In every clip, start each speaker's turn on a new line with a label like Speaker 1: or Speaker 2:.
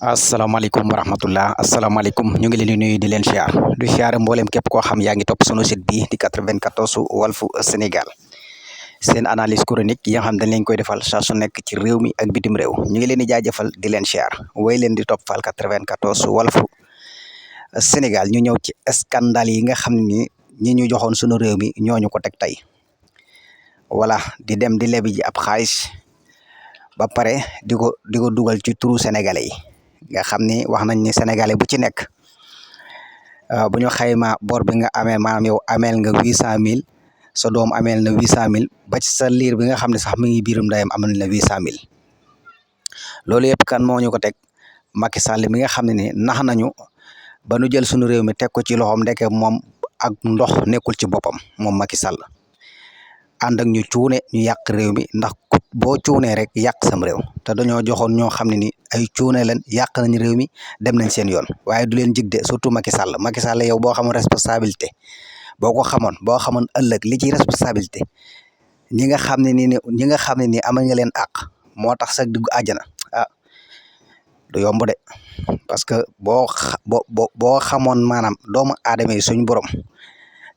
Speaker 1: asalaamaaleykum wa rahmatullah asalaamaaleykum ñu ngi leen di nuyu di leen siyaar du siyaar mboolem képp koo xam yaa ngi topp sunu site bi di 94 Walfu Sénégal seen analyse chronique yi nga xam dañ leen koy defal saa su nekk ci réew mi ak bitim réew ñu ngi leen di jaajëfal di leen siyaar woy leen di topp fal 94 Walfu Sénégal ñu ñëw ci scandale yi nga xam ni ñi ñu joxoon sunu réew mi ñooñu ko teg tey voilà di dem di lebi ji ab xaalis ba pare di ko dugal ci turu sénégalais yi nga xam ni wax nañ ni sénégalais bu ci nekk bu ñu xayma bor bi nga ameel maanaam yow ameel nga 800000 sa doom ameel na 800000 ba ci sa liir bi nga xam ne sax mi ngi biirum ndeyam amal na 800000 loolu yëpp kan moo ñu ko teg Macky Sall mi nga xam ne ni nax nañu ba nu jël sunu réew mi teg ko ci loxoom ndeke moom ak ndox nekkul ci boppam moom Macky Sall ànd ak ñu cuune ñu yàq réew mi ndax boo cuunee rek yàq sam réew te dañoo joxoon ñoo xam ne ni ay cuune leen yàq nañ réew mi dem nañ seen yoon waaye du leen jig de surtout Macky Sall yow boo xamoon responsabilité boo xamoon ëllëg li ci responsabilité ñi nga xam ne ni amal nga leen àq moo tax sax dugg àjjana du yomb de parce que boo xamoon maanaam doomu aadama yi suñu borom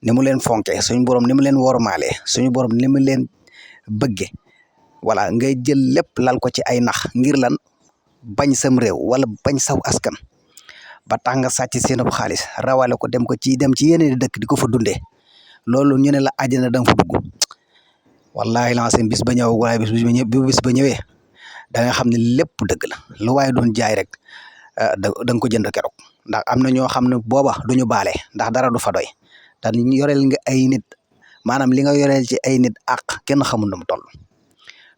Speaker 1: ni mu leen fonke suñu borom ni mu leen wormaalee suñu borom ni mu leen bëgge voilà ngay jël lépp lal ko ci ay nax ngir lan bañ sam réew wala bañ saw askan ba tax nga sàcc seen xaalis rawale ko dem ci yeneen dëkk di ko fa dundee loolu ñu ne la àjjana da nga fa dugg wallahi lancé bis ba ñëw waaye bis ba ñëwee da nga xam ne lépp dëgg la lu waaye doon jaay rek da nga ko jënd keroog ndax am na ñoo xam ne booba duñu baale ndax dara du fa doy te yoreel nga ay nit maanaam li nga yoreel ci ay nit ak kenn xamul nu mu toll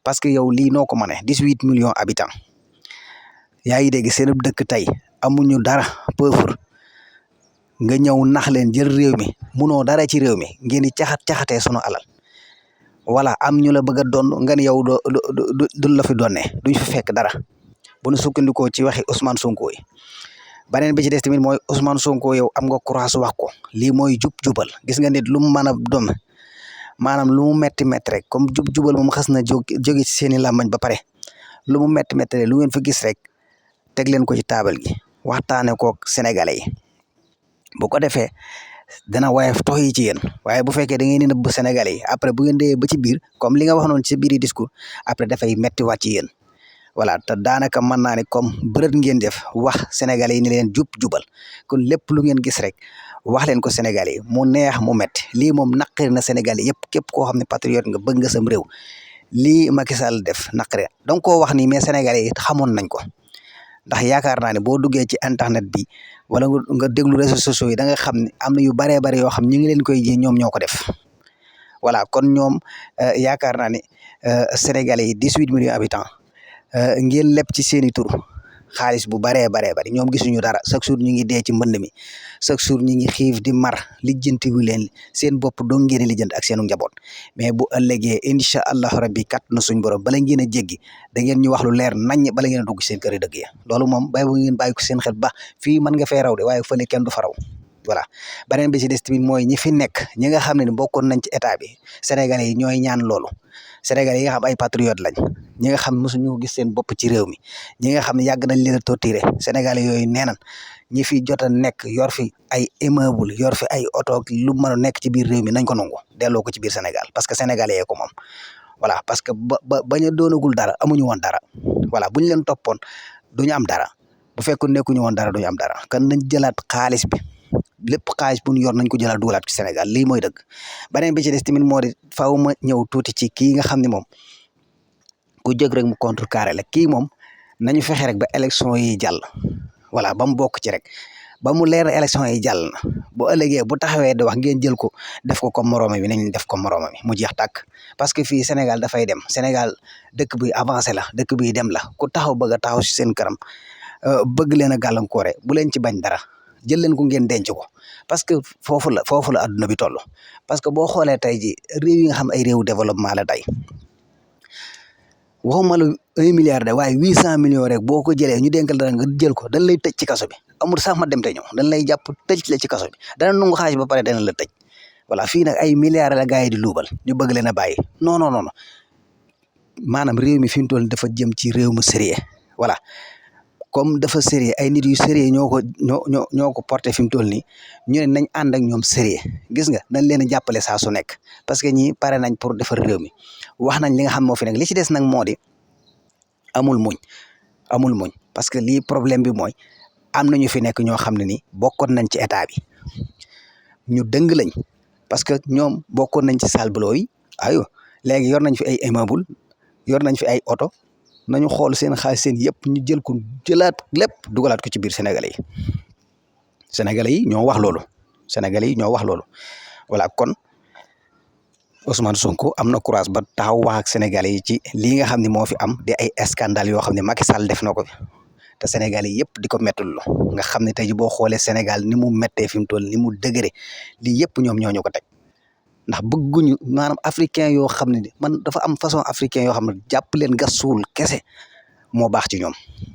Speaker 1: parce que yow lii noo ko mënee 18 millions habitants yaa ngi dégg seen dëkk tey amuñu dara pauvre nga ñëw nax leen jël réew mi munoo dara ci réew mi ngeen di caxatee sunu alal voilà am ñu la bëgg a doon nga ne yow duñ la fi doonee duñ fi fekk dara bu nu sukkandikoo ci waxi Ousmane Sonko yi beneen bi ci des tamit mooy Ousmane Sonko yow am nga courage wax ko lii mooy jubal gis nga nit lu mu mën a doon maanaam lu mu metti rek comme jubal moom xas na jóge ci seeni làmmañ ba pare lu mu metti rek lu ngeen fa gis rek teg leen ko ci taabal gi waxtaane kook sénégalais yi bu ko defee dana woyof toy ci yéen waaye bu fekkee da ngeen di nëbb sénégalais yi après bu ngeen dee ba ci biir comme li nga wax noonu ci biir discours après dafay metti wàcc ci yéen voilà te daanaka mën naa ne comme bërët ngeen def wax sénégalais yi ni leen jubal kon lépp lu ngeen gis rek wax leen ko sénégalais yi mu neex mu metti lii moom naqari na sénégalais yëpp képp koo xam ne patriote nga bëgg nga sam réew lii Macky Sall def naqari donc koo wax nii mais sénégalais yi xamoon nañ ko ndax yaakaar naa ne boo duggee ci internet bi wala nga déglu réseaux sociaux yi da nga xam ne am na yu baree bari yoo xam ñu ngi leen koy ji ñoom ñoo ko def voilà kon ñoom yaakaar naa ne sénégalais yi 18 millions habitants ngeen leb ci seeni tur xaalis bu baree bari ñoom gisuñu dara chaque jour ñu ngi dee ci mbënd mi chaque jour ñu ngi xiif di mar lijjanti wu leen seen bopp doo ngeen lijjanti ak seenu njaboot mais bu ëllëgee incha allahu rabbi kat na suñ borom bala ngeen a jéggi da ngeen ñu wax lu leer naññ bala ngeen a dugg seen kër yi dëgg ya loolu moom bay bu ngeen bàyyi ko seen xel ba fii mën nga fee raw de waaye fële kenn du fa raw voilà beneen bi ci des tamit mooy ñi fi nekk ñi nga xam ne bokkoon nañ ci état bi sénégalais yi ñooy ñaan loolu sénégalais yi nga xam ay patriote lañ ñi nga xam mosuñu gis seen bopp ci réew mi ñi nga xam ne yàgg nañ leen a torturé sénégalais yooyu nee nañ ñi fi jot a nekk yor fi ay immeuble yor fi ay oto lu mën a nekk ci biir réew mi nañ ko nangu delloo ko ci biir Sénégal parce que sénégalais yee ko moom voilà parce que bañ a doonagul dara amuñu woon dara voilà bu ñu leen toppoon duñu am dara bu fekkoon nekkuñu woon dara duñu am dara kan nañ jëlaat xaalis bi lépp xaalis bu ñu yor nañ ko jëlaat dugalaat ci Sénégal lii mooy dëgg beneen bi ci des tamit moo di faaw ma ñëw tuuti ci kii nga xam ne moom ku jóg rek mu contrecarré la kii moom nañu fexe rek ba élection yi jàll voilà ba mu bokk ci rek ba mu leer élection yi jàll na bu ëllëgee bu taxawee di wax ngeen jël ko def ko comme morooma bi nañ def comme morooma mi mu jeex tàkk parce que fii Sénégal dafay dem Sénégal dëkk bi avancé la dëkk bi dem la ku taxaw bëgg a taxaw si seen kanam bëgg leen a gàllankoore bu leen ci bañ dara jël leen ko ngeen denc ko parce que foofu la adduna bi toll parce que boo xoolee tey ji réew yi nga xam ay réewu développement la tey waxuma la 1 milliard de waaye 800 millions rek boo ko jëlee ñu dénkal dara nga jël ko dañ lay tëj ci kaso bi amul sax ma dem te ñëw dañ lay jàpp tëj la ci kaso bi dana nangu xaalis ba pare dana la tëj voilà fii nag ay milliards la gars yi di luubal ñu bëgg leen a bàyyi non maanaam réew mi fi mu toll dafa jëm ci réew mu sérieux voilà comme dafa sérieux ay nit yu sérieux ñoo ko porté fi mu toll nii ñu ne nañ ànd ak ñoom sérieux gis nga nañ leen a jàppale saa su nekk parce que ñi pare nañ pour defar réew mi wax nañ li nga xam moo fi nekk li ci des nag moo di amul muñ parce que lii problème bi mooy am na ñu fi nekk ñoo xam ne ni bokkoon nañ ci état bi ñu dëng lañ parce que ñoom bokkoon nañ ci sale boulot yi aywa léegi yor nañ fi ay immeuble yor nañ fi ay oto nañu xool seen xaalis seen yëpp ñu jëlaat lépp dugalaat ko ci biir sénégalais yi ñoo wax loolu voilà kon Ousmane Sonko am na courage ba taxaw wax ak sénégalais yi ci lii nga xam ne moo fi am di ay scandale yoo xam ne Macky Sall def na ko fi te sénégalais yëpp di ko mettul nga xam ne tey ji boo xoolee Sénégal ni mu méttee fi mu toll ni mu dëgëre lii yëpp ñoom ñoo ñu ko teg ndax bëgguñu maanaam africain yoo xam ne man dafa am façon africain yoo xam ne jàpp leen gas suul kese moo baax ci ñoom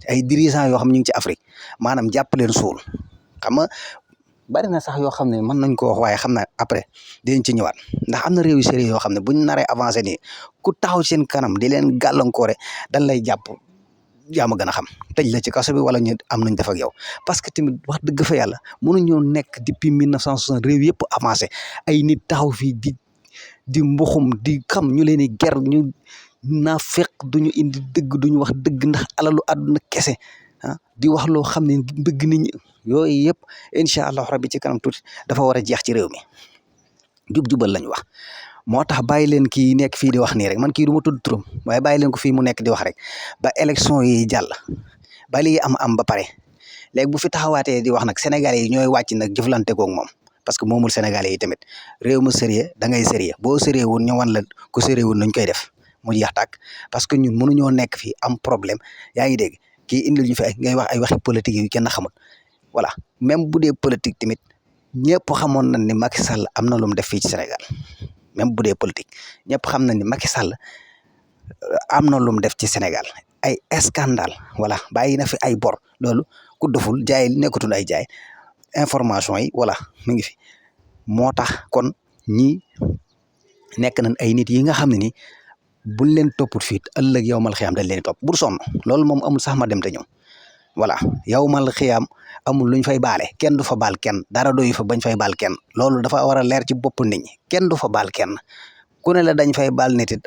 Speaker 1: ay dirigeants yoo xam ne ñu ngi ci Afrique maanaam jàpp leen suul xam nga bari na sax yoo xam ne mën nañ ko wax waaye xam naa après dinañ ci ñëwaat ndax am na réew yu sérieux yoo xam ne buñ naree avancé nii ku taxaw seen kanam di leen gàllankoore dañ lay jàpp yaa ma gën a xam tëj la ci kaso bi wala ñu am nañ def ak yow parce que tamit wax dëgg fa yàlla mënuñoo nekk depuis 1960 réew yëpp avancé ay nit taxaw fii di mbuxum di xam ñu leen di ger ñu naa fekk duñu indi dëgg duñu wax dëgg ndax alalu àdduna kese di wax loo xam ne bëgg nit ñi yooyu yëpp incha allah rabbi ci kanam tuuti dafa war a jeex ci réew mi jub-jubal lañ wax moo tax bàyyi leen kii nekk fii di wax nii rek man kii du ma tudd turam waaye bàyyi leen ko fii mu nekk di wax rek ba élection yi jàll ba lii am ba pare léegi bu fi taxawaatee di wax nag sénégalais yi ñooy wàcc nag jëflante koog moom parce que moomul sénégalais yi tamit réew mu sérieux da ngay sérieux boo sérieux wun ñu wan la ku sérieux wun nañ koy def mu jeex tàkk parce que ñun mënuñoo nekk fii am problème yaa ngi dégg kii indil ñu fi ay ngay wax ay waxi politique yu kenn xamul voilà même bu dee politique tamit ñëpp xamoon nañ ni Macky Sall am na lu mu def fii ci Sénégal même bu dee politique ñëpp xam nañ ni Macky Sall am na lu mu def ci Sénégal ay scandale voilà bàyyi na fi ay bor loolu ku deful jaay nekkatul ay jaay information yi voilà mi ngi fi moo tax kon ñii nekk nañ ay nit yi nga xam ne ni buñ leen topput fii ëllëg yow mal xiyaam dañ leen topp bur sonn loolu moom amul sax ma dem te ñëw voilà yow mal xiyaam amul luñ fay baale kenn du fa baal kenn dara doyu fa bañ fay baal kenn loolu dafa war a leer ci bopp nit ñi kenn du fa baal kenn ku ne la dañ fay baal nit it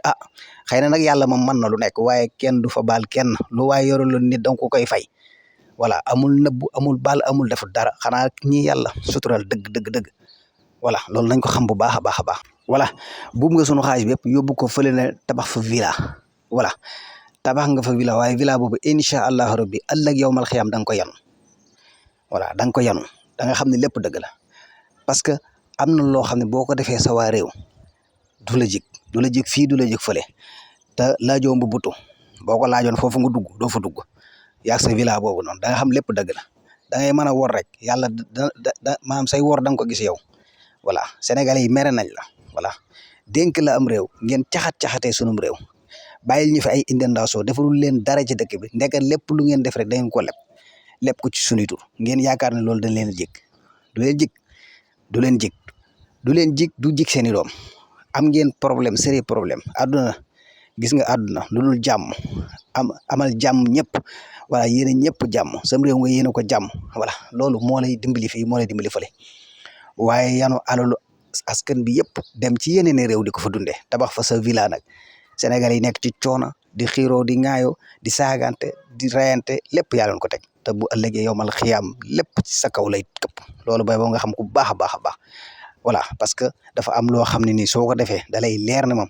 Speaker 1: xëy na nag yàlla moom mën na lu nekk waaye kenn du fa baal kenn lu waaye yoraloon nit danga ko koy fay voilà amul nëbbu amul baal amul def dara xanaa ñi yàlla sutural dëgg voilà loolu nañ ko xam bu baax a baax a baax voilà buub nga sunu xaalis bi yëpp yóbbu ko fële ne tabax fa villa voilà tabax nga fa villa waaye villa boobu incha allahu rabbi ëllëg yow mal xiyaam da nga ko yanu voilà da nga ko yanu da nga xam ne lépp dëgg la parce que am na loo xam ne boo ko defee sa waa réew du la jig fii du la jig fële te laajoo bu butu boo ko laajoon foofu nga dugg doo fa dugg yaag sa villa boobu noonu da nga xam lépp dëgg la da ngay mën a wor rek yàlla maanaam say wor da nga ko gis yow voilà sénégalais yi mere nañ la voilà dénk la am réew ngeen caxatee sunum réew bàyyil ñu fi ay inondation defalul leen dara ci dëkk bi ndeke lépp lu ngeen def rek da ngeen ko lépp ko ci sunuy tur ngeen yaakaar ne loolu dañ leen jig du leen jig du jig seeni doom am ngeen problème sérieux problème àdduna gis nga àdduna lu dul jàmm amal jàmm ñëpp voilà yéen a ñëpp jàmm sam réew nga yéen a ko jàmm voilà loolu moo lay dimbali fii moo lay dimbali fële waaye yanu alalu askan bi yëpp dem ci yeneen réew di ko fa dundee tabax fa sa villa nag Sénégal yi nekk ci coono di xiiroo di ŋaayoo di saagante di rayante lépp yaa leen ko teg te bu ëllëgee yow mal xiyaam lépp ci sa kaw lay këpp loolu bay boo nga xam ku baax a baax a baax voilà parce que dafa am loo xam ne nii soo ko defee da lay leer ne moom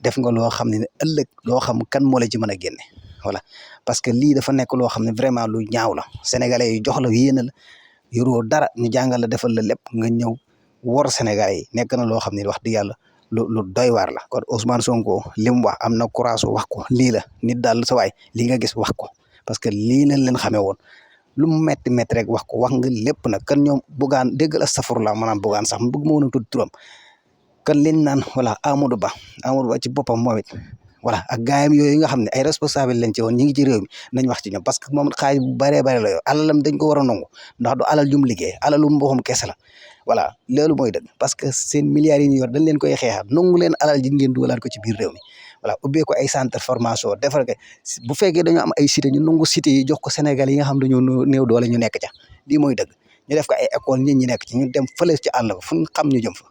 Speaker 1: def nga loo xam ne ëllëg loo xam kan moo la ci mën a génne voilà parce que lii dafa nekk loo xam ne vraiment lu ñaaw la sénégalais yi jox la yéene la yoroo dara ñu jàngal la defal la lépp nga ñëw wor sénégalais yi nekk na loo xam ne wax dëgg yàlla lu doy waar la kon Ousmane Sonko li mu wax am na courage wax ko lii la nit daal sa waay li nga gis wax ko parce que lii lañ leen xamee woon lu mu métti rek wax ko wax nga lépp nag kan ñoom bugaan déggal astafurlah maanaam bugaan sax mu bëgg ma woon a tudd turam kan leen naan voilà Amadou Ba ci boppam moom it voilà ak gaayam yooyu nga xam ne ay responsable lañ ci woon ñi ngi ci réew mi nañ wax ci ñoom parce que moom xaalis bu bëree bëri la yor alalam dañ ko war a nangu ndax du alal jum liggéey alalu mboxum kese la voilà loolu mooy dëgg parce que seen milliards yi ñu yor dañ leen koy xeexaat nangu leen alal ji ngeen duggalaat ko ci biir réew mi voilà ubbee ko ay centre formation defar ko bu fekkee dañoo am ay cité ñu nangu cité yi jox ko Sénégal yi nga xam dañoo néew doole ñu nekk ca lii mooy dëgg ñu def ko ay école nit ñi nekk ci ñu dem fële ci àll ba fu ñu xam ñu jëm fa